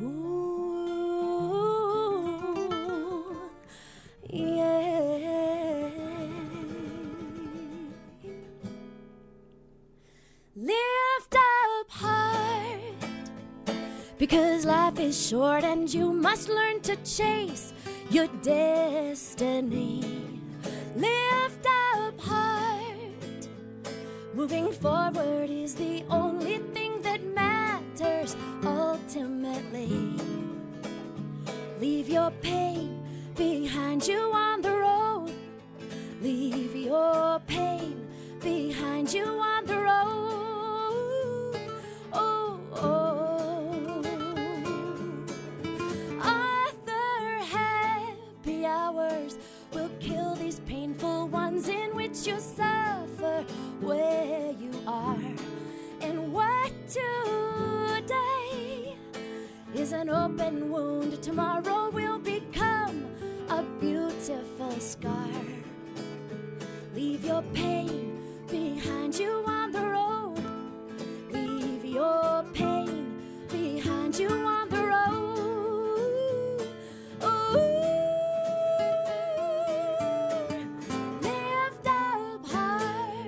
Ooh, yeah. Lift up heart, because life is short and you must learn to chase your destiny. Lift up heart, moving forward is the only thing that matters ultimately. Leave your pain behind you on the road. Leave your pain behind you on the road. Oh, oh. Other happy hours will kill these painful ones in which you suffer where you are. And what today is an open wound, tomorrow will become a beautiful scar. Leave your pain behind you on the road. Leave your pain behind you on the road. Ooh. Lift up heart.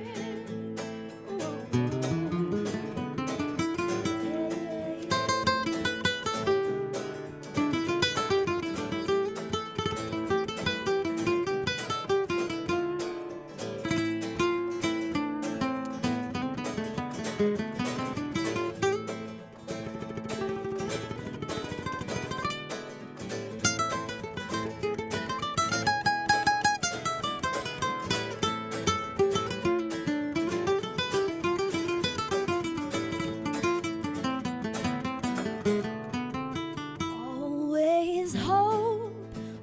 Always hope,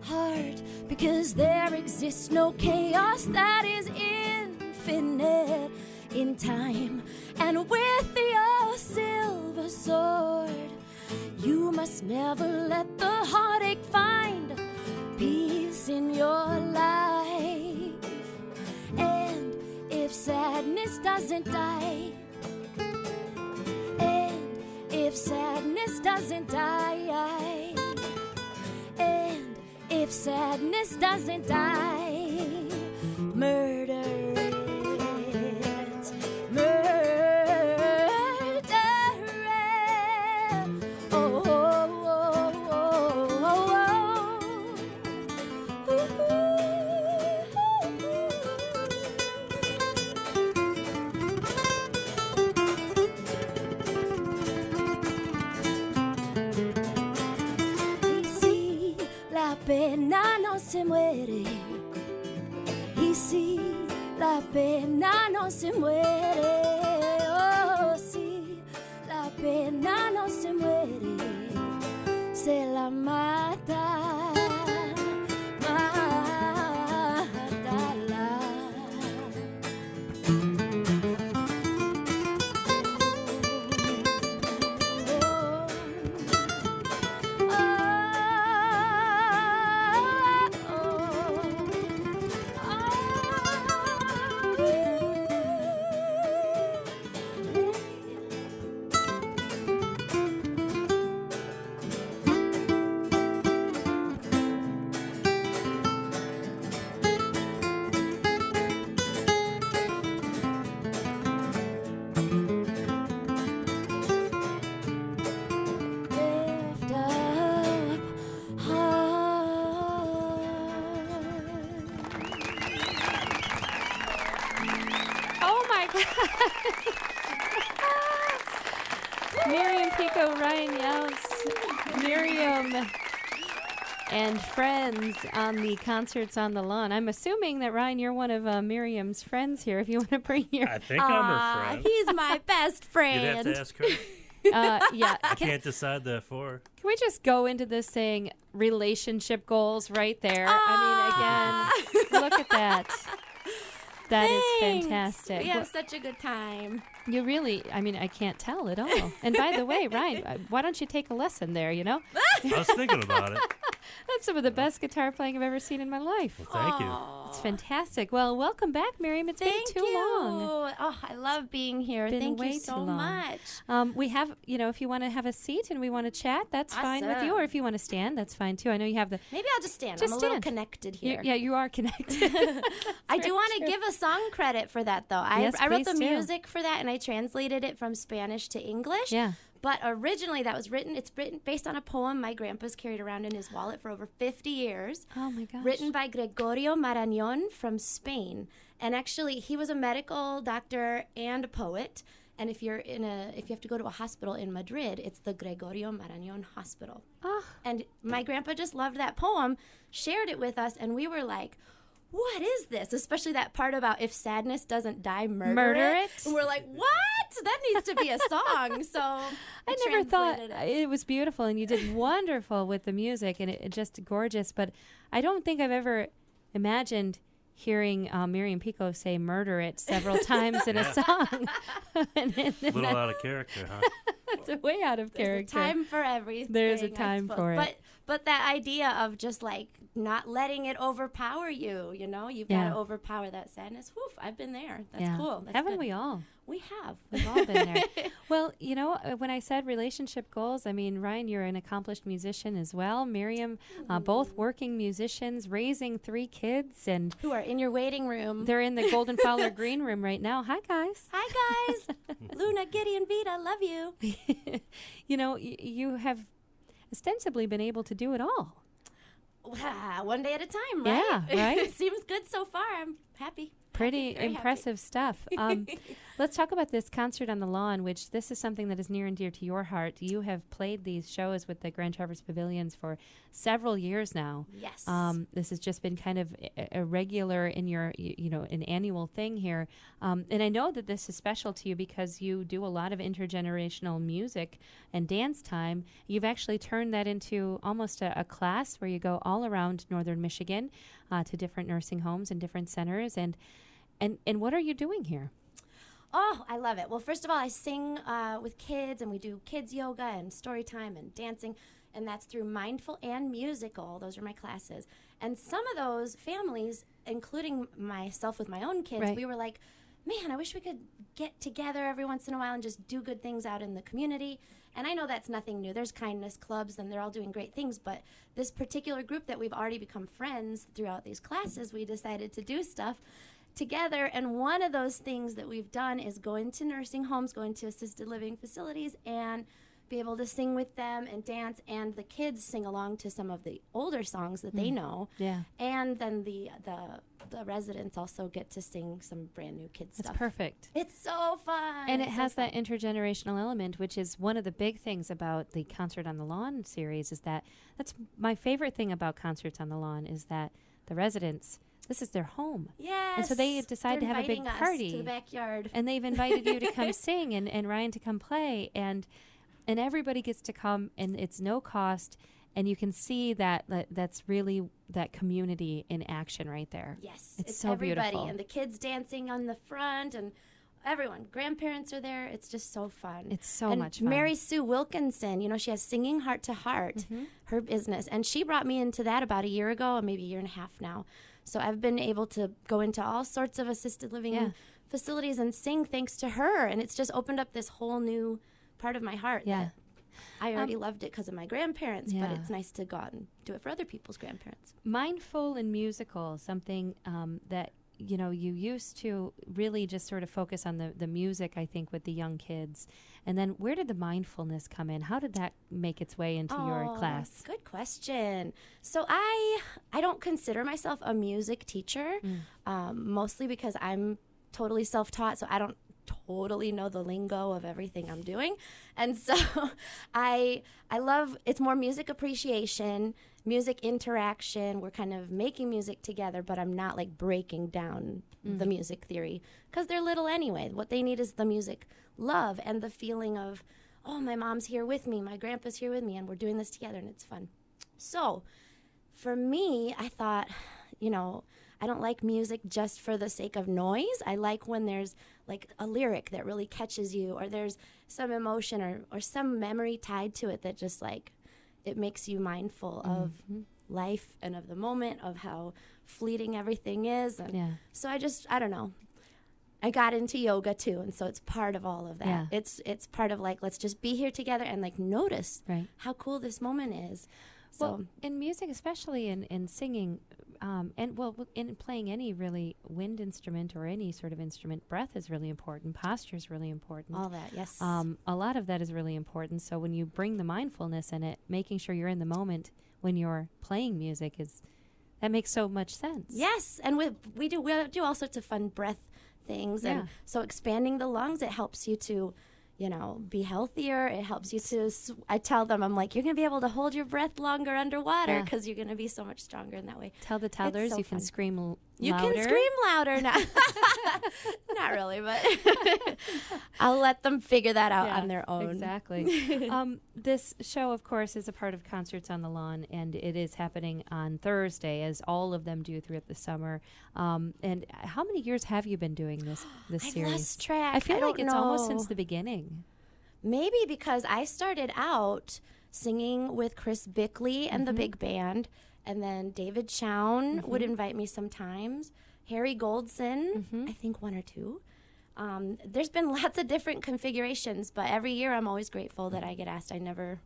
heart, because there exists no chaos that is infinite in time. And with your silver sword, you must never let the heartache find peace in your life. And if sadness doesn't die, and if sadness doesn't die, and if sadness doesn't die, murder it, murder it. Oh, oh, oh, oh, oh, Y si la pena no se muere, y si la pena no se muere, oh, si la pena no se muere, se la mata, mátala. Lift up heart. Oh my God. Miriam Pico, Ryan Younce, Miriam and friends on the Concerts on the Lawn. I'm assuming that, Ryan, you're one of Miriam's friends here. If you want to bring your... I think I'm her friend. He's my best friend. You'd have to ask her. Yeah. I can't decide that for. Can we just go into this saying relationship goals right there? I mean, again, look at that. That is Thanks. fantastic. We have such a good time. You really, I mean, I can't tell at all. And by the way, Ryan, why don't you take a lesson there, you know? I was thinking about it. That's some of the best guitar playing I've ever seen in my life. Well, thank you. That's fantastic. Well, welcome back, Miriam. It's been too long. Oh, I love being here. Thank you so much. We have, if you want to have a seat and we want to chat, that's fine with you. Or if you want to stand, that's fine too. I know you have the... Maybe I'll just stand. I'm a little connected here. You are connected. I do want to give a song credit for that, though. I wrote the music for that, and I translated it from Spanish to English. Yeah. But originally it's written based on a poem my grandpa's carried around in his wallet for over 50 years. Oh, my gosh. Written by Gregorio Marañón from Spain. And actually, he was a medical doctor and a poet. And if you have to go to a hospital in Madrid, it's the Gregorio Marañón Hospital. Oh. And my grandpa just loved that poem, shared it with us, and we were like, what is this? Especially that part about if sadness doesn't die, murder it. And we're like, what? That needs to be a song. So I never thought it was beautiful, and you did wonderful with the music, and it just gorgeous. But I don't think I've ever imagined hearing Miriam Pico say "murder it" several times in a song. A little out of character, huh? It's way out of character. There's a time for everything. There's a time for it. But that idea of just like not letting it overpower you, you've got to overpower that sadness. Woof, I've been there. That's cool. That's Haven't good. we all? We have. We've all been there. Well, when I said relationship goals, I mean, Ryan, you're an accomplished musician as well. Miriam, both working musicians, raising 3 kids. And who are in your waiting room. They're in the Golden Fowler Green Room right now. Hi, guys. Hi, guys. Luna, Giddy, and Vita, love you. You have ostensibly been able to do it all. One day at a time, right? Yeah, right? Seems good so far. I'm happy. Pretty impressive stuff. Let's talk about this concert on the lawn, which this is something that is near and dear to your heart. You have played these shows with the Grand Traverse Pavilions for several years now. Yes. This has just been kind of a regular in your, an annual thing here. And I know that this is special to you because you do a lot of intergenerational music and dance time. You've actually turned that into almost a class where you go all around northern Michigan to different nursing homes and different centers. And what are you doing here? Oh, I love it. Well, first of all, I sing with kids, and we do kids yoga and story time and dancing, and that's through mindful and musical. Those are my classes. And some of those families, including myself with my own kids, we were like, man, I wish we could get together every once in a while and just do good things out in the community. And I know that's nothing new. There's kindness clubs, and they're all doing great things. But this particular group that we've already become friends throughout these classes, we decided to do stuff together. And one of those things that we've done is go into nursing homes, go into assisted living facilities, and be able to sing with them and dance. And the kids sing along to some of the older songs that they know. Yeah. And then the residents also get to sing some brand new kids stuff. That's perfect. It's so fun. And it has that intergenerational element, which is one of the big things about the Concert on the Lawn series, is that's my favorite thing about Concerts on the Lawn is that the residents, this is their home. Yes. And so they decide to have a big party. Us to the backyard. And they've invited you to come sing and Ryan to come play. And everybody gets to come, and it's no cost. And you can see that's really that community in action right there. Yes. It's so everybody. beautiful. And the kids dancing on the front, and everyone. Grandparents are there. It's just so fun. It's so much fun. Mary Sue Wilkinson, she has Singing Heart to Heart, her business. And she brought me into that about a year ago, or maybe a year and a half now. So I've been able to go into all sorts of assisted living facilities and sing thanks to her. And it's just opened up this whole new part of my heart. Yeah. I already loved it because of my grandparents, but it's nice to go out and do it for other people's grandparents. Mindful and musical, something that, you used to really just sort of focus on the music, I think, with the young kids. And then where did the mindfulness come in? How did that make its way into your class? Good question. So I don't consider myself a music teacher, mostly because I'm totally self-taught, so I don't totally know the lingo of everything I'm doing. And so I love, it's more music appreciation, music interaction. We're kind of making music together, but I'm not like breaking down the music theory because they're little anyway. What they need is the music love and the feeling of, oh, my mom's here with me, my grandpa's here with me, and we're doing this together, and it's fun. So for me, I thought, I don't like music just for the sake of noise. I like when there's like a lyric that really catches you, or there's some emotion or some memory tied to it that just like, it makes you mindful of life and of the moment, of how fleeting everything is. And Yeah. so I don't know. I got into yoga too, and so it's part of all of that. Yeah. It's part of like, let's just be here together and like notice Right. how cool this moment is. So Well, in music, especially in singing, in playing any really wind instrument or any sort of instrument, breath is really important. Posture is really important. all that, yes. A lot of that is really important. So when you bring the mindfulness in it, making sure you're in the moment when you're playing music that makes so much sense. Yes, and we do all sorts of fun breath things, Yeah. and so expanding the lungs, it helps you to, be healthier. It helps you to. I tell them, I'm like, you're gonna be able to hold your breath longer underwater Yeah. because you're gonna be so much stronger in that way. Tell the toddlers so you can fun. scream You louder. can scream louder now. Not really, but I'll let them figure that out on their own. Exactly. This show, of course, is a part of Concerts on the Lawn, and it is happening on Thursday, as all of them do throughout the summer. And how many years have you been doing this I've series? lost track. I feel like don't it's almost know. since the beginning. Maybe because I started out singing with Chris Bickley and the big band, and then David Chown would invite me sometimes. Harry Goldson, I think one or two. There's been lots of different configurations, but every year I'm always grateful that I get asked. I never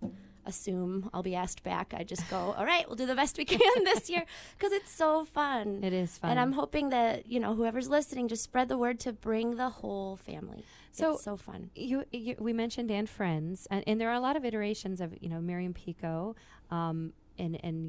assume I'll be asked back. I just go, all right, we'll do the best we can this year, because it's so fun. It is fun. And I'm hoping that, whoever's listening, just spread the word to bring the whole family. So it's so fun. We mentioned and friends, and there are a lot of iterations of Miriam Pico, and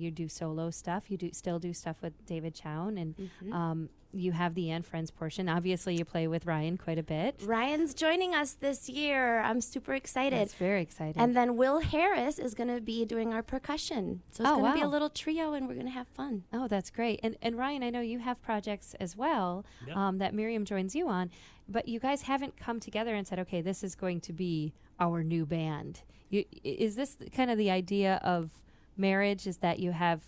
you do solo stuff. You still do stuff with David Chown, and you have the and friends portion. Obviously, you play with Ryan quite a bit. Ryan's joining us this year. I'm super excited. That's very exciting. And then Will Harris is going to be doing our percussion. So it's going to be a little trio, and we're going to have fun. Oh, that's great. And Ryan, I know you have projects as well that Miriam joins you on, but you guys haven't come together and said, okay, this is going to be our new band. Is this kind of the idea of marriage, is that you have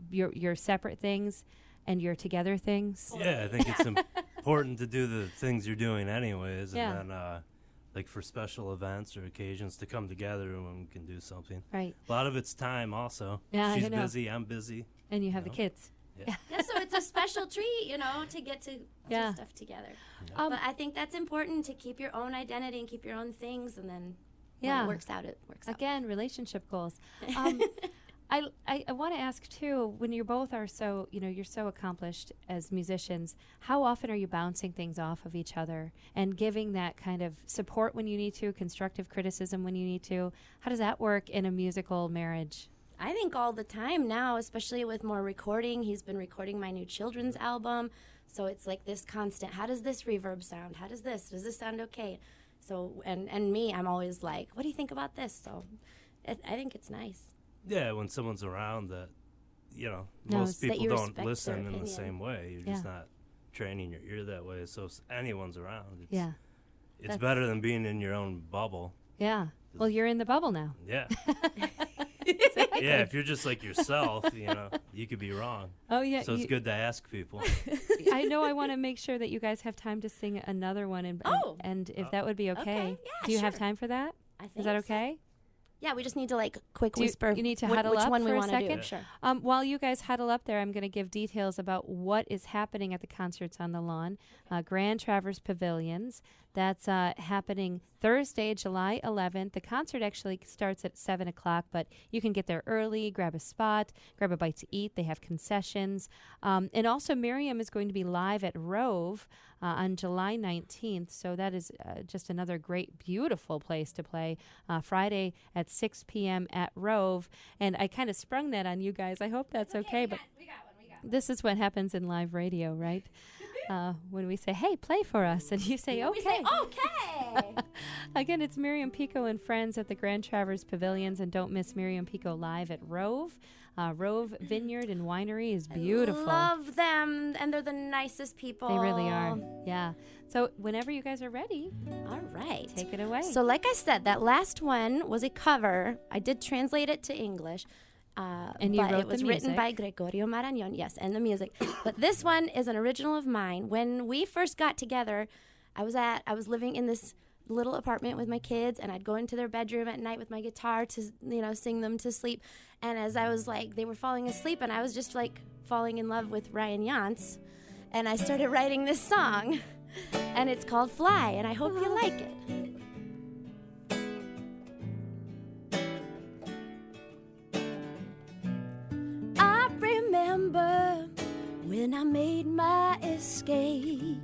your separate things and your together things? Yeah, I think it's important to do the things you're doing anyways, and then like for special events or occasions to come together when we can do something. Right. A lot of it's time also. Yeah, She's I know. busy, I'm busy. And you have the kids. Yeah, so it's a special treat, to get to do stuff together. But I think that's important, to keep your own identity and keep your own things, and then when it works out, it works out. Again, relationship goals. I want to ask too, when you both are so, you're so accomplished as musicians, how often are you bouncing things off of each other and giving that kind of support when you need to, constructive criticism when you need to? How does that work in a musical marriage? I think all the time now, especially with more recording. He's been recording my new children's album, so it's like this constant, how does this reverb sound? Does this sound okay? So, and me, I'm always like, what do you think about this? So I think it's nice. Yeah, when someone's around that, that most people you don't respect their listen in the opinion. same way. You're just not training your ear that way. So if anyone's around, it's better than being in your own bubble. Yeah. Well, you're in the bubble now. Yeah. Exactly. Yeah, if you're just like yourself, you could be wrong. Oh, yeah. So it's good to ask people. I know I want to make sure that you guys have time to sing another one, and if that would be okay. Okay, yeah, Do you have sure. time for that? I think Is that so. okay? Yeah, we just need to like quick Do you- whisper. you need to which huddle up one for we a want to do. second? Sure. While you guys huddle up there, I'm going to give details about what is happening at the Concerts on the Lawn, Grand Traverse Pavilions. That's happening Thursday, July 11th. The concert actually starts at 7 o'clock, but you can get there early, grab a spot, grab a bite to eat. They have concessions. And also, Miriam is going to be live at Rove on July 19th. So that is just another great, beautiful place to play. Friday at 6 p.m. at Rove. And I kind of sprung that on you guys. I hope that's okay. But We got one. this is what happens in live radio, right? When we say, hey, play for us, and you say, okay. We say, okay. Again, it's Miriam Pico and friends at the Grand Traverse Pavilions, and don't miss Miriam Pico live at Rove. Rove Vineyard and Winery is beautiful. Love them, and they're the nicest people. They really are. Yeah. So whenever you guys are ready, All right. take it away. So like I said, that last one was a cover. I did translate it to English. And you but wrote it was the written music. by Gregorio Marañón, yes, and the music. But this one is an original of mine. When we first got together, I was living in this little apartment with my kids, and I'd go into their bedroom at night with my guitar to, sing them to sleep. And as I was like, they were falling asleep, and I was just like falling in love with Ryan Younce, and I started writing this song, and it's called Fly, and I hope you like it. I remember when I made my escape.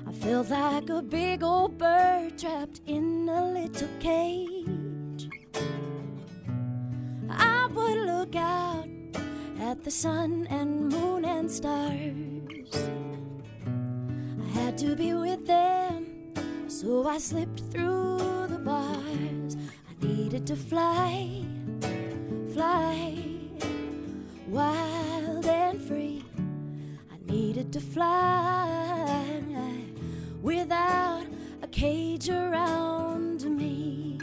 I felt like a big old bird trapped in a little cage. I would look out at the sun and moon and stars. I had to be with them, so I slipped through the bars. I needed to fly, fly, wild and free. I needed to fly without a cage around me.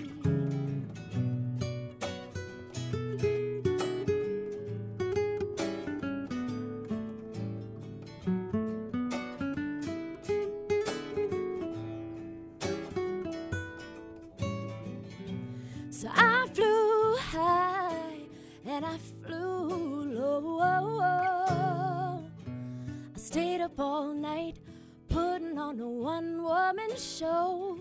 So I flew high and I flew low. I stayed up all night putting on a one-woman show.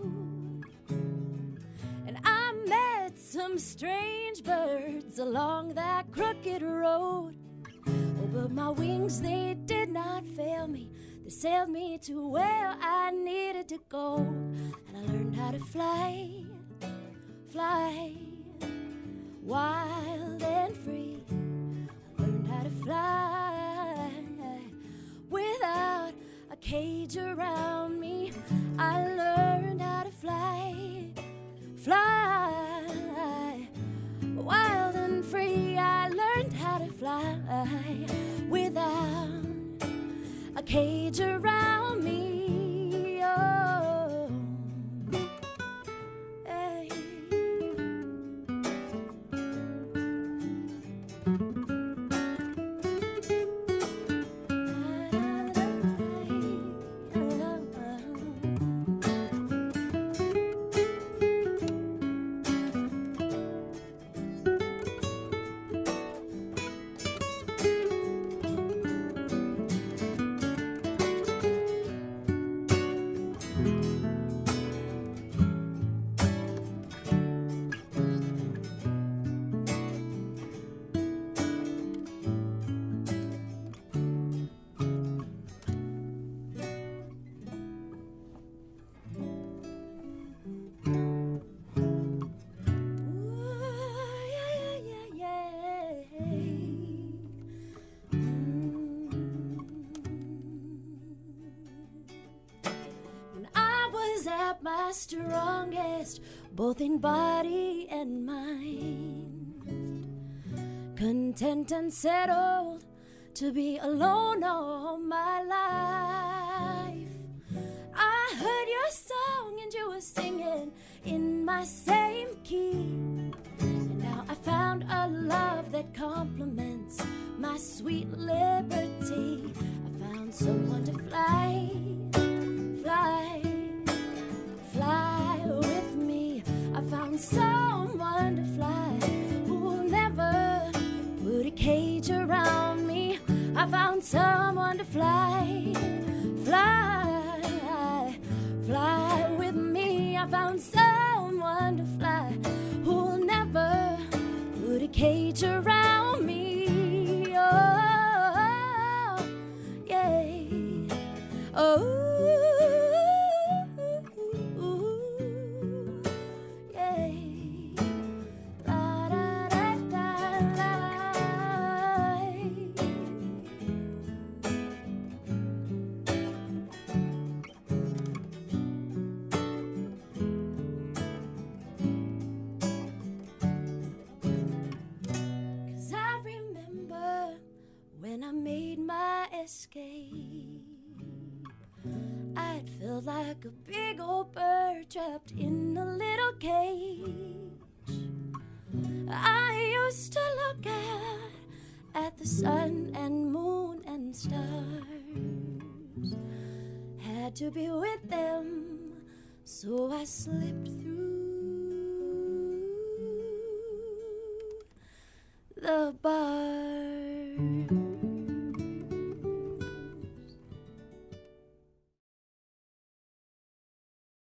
And I met some strange birds along that crooked road. Oh, but my wings, they did not fail me. They sailed me to where I needed to go. And I learned how to fly, fly, wild and free. I learned how to fly without a cage around me. I learned how to fly, fly, wild and free. I learned how to fly without a cage around me. Oh, hey. At my strongest, both in body and mind, content and settled to be alone all my life. I heard your song and you were singing in my same key, and now I found a love that complements my sweet liberty. I found someone to fly, fly, fly with me. I found someone to fly who will never put a cage around me. I found someone to fly, fly, fly with me. I found someone to fly who will never put a cage around me. Oh, yeah. Oh. When I made my escape, I'd feel like a big old bird trapped in a little cage. I used to look out at the sun and moon and stars. Had to be with them, So I slipped through